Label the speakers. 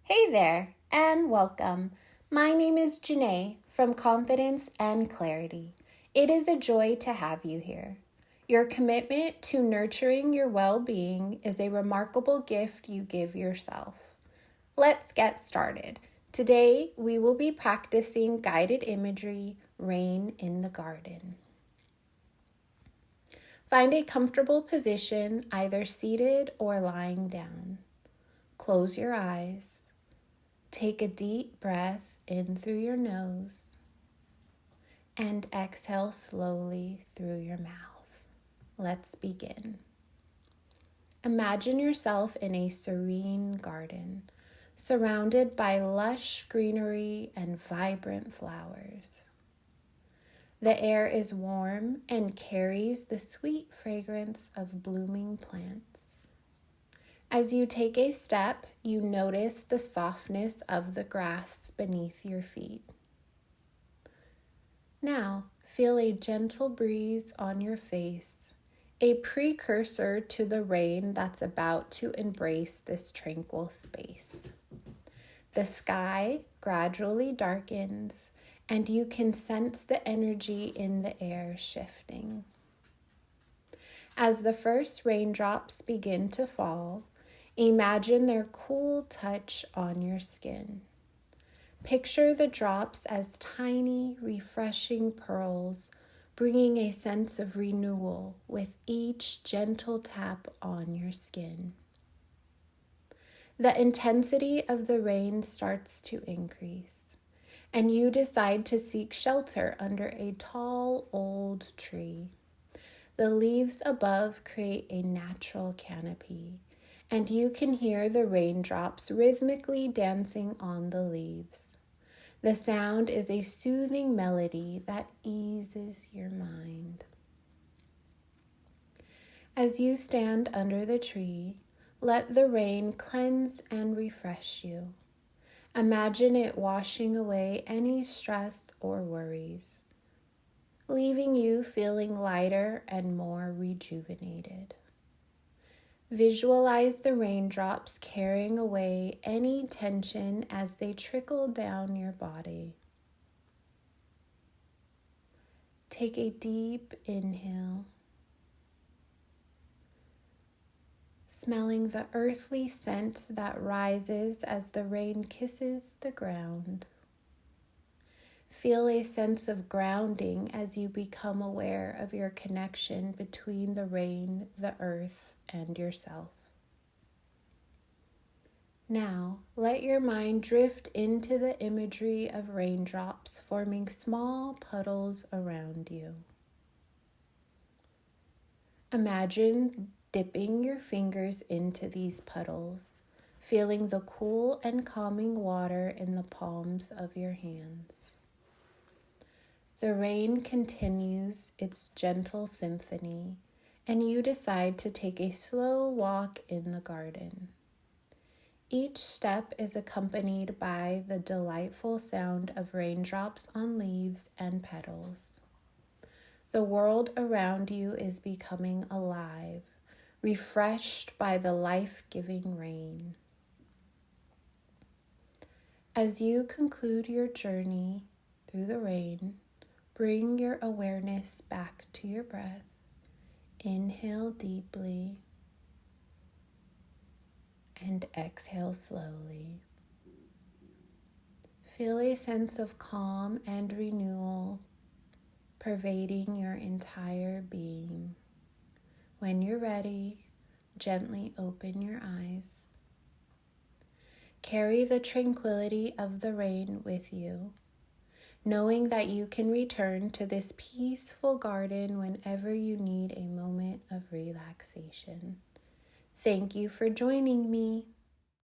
Speaker 1: Hey there, and welcome. My name is Janae from Confidence and Clarity. It is a joy to have you here. Your commitment to nurturing your well-being is a remarkable gift you give yourself. Let's get started. Today, we will be practicing guided imagery, Rain in the Garden. Find a comfortable position, either seated or lying down. Close your eyes. Take a deep breath in through your nose and exhale slowly through your mouth. Let's begin. Imagine yourself in a serene garden, surrounded by lush greenery and vibrant flowers. The air is warm and carries the sweet fragrance of blooming plants. As you take a step, you notice the softness of the grass beneath your feet. Now, feel a gentle breeze on your face, a precursor to the rain that's about to embrace this tranquil space. The sky gradually darkens, and you can sense the energy in the air shifting. As the first raindrops begin to fall, imagine their cool touch on your skin. Picture the drops as tiny, refreshing pearls, bringing a sense of renewal with each gentle tap on your skin. The intensity of the rain starts to increase, and you decide to seek shelter under a tall, old tree. The leaves above create a natural canopy, and you can hear the raindrops rhythmically dancing on the leaves. The sound is a soothing melody that eases your mind. As you stand under the tree, let the rain cleanse and refresh you. Imagine it washing away any stress or worries, leaving you feeling lighter and more rejuvenated. Visualize the raindrops carrying away any tension as they trickle down your body. Take a deep inhale, smelling the earthly scent that rises as the rain kisses the ground. Feel a sense of grounding as you become aware of your connection between the rain, the earth, and yourself. Now, let your mind drift into the imagery of raindrops forming small puddles around you. Imagine dipping your fingers into these puddles, feeling the cool and calming water in the palms of your hands. The rain continues its gentle symphony, and you decide to take a slow walk in the garden. Each step is accompanied by the delightful sound of raindrops on leaves and petals. The world around you is becoming alive, refreshed by the life-giving rain. As you conclude your journey through the rain, bring your awareness back to your breath. Inhale deeply and exhale slowly. Feel a sense of calm and renewal pervading your entire being. When you're ready, gently open your eyes. Carry the tranquility of the rain with you, knowing that you can return to this peaceful garden whenever you need a moment of relaxation. Thank you for joining me.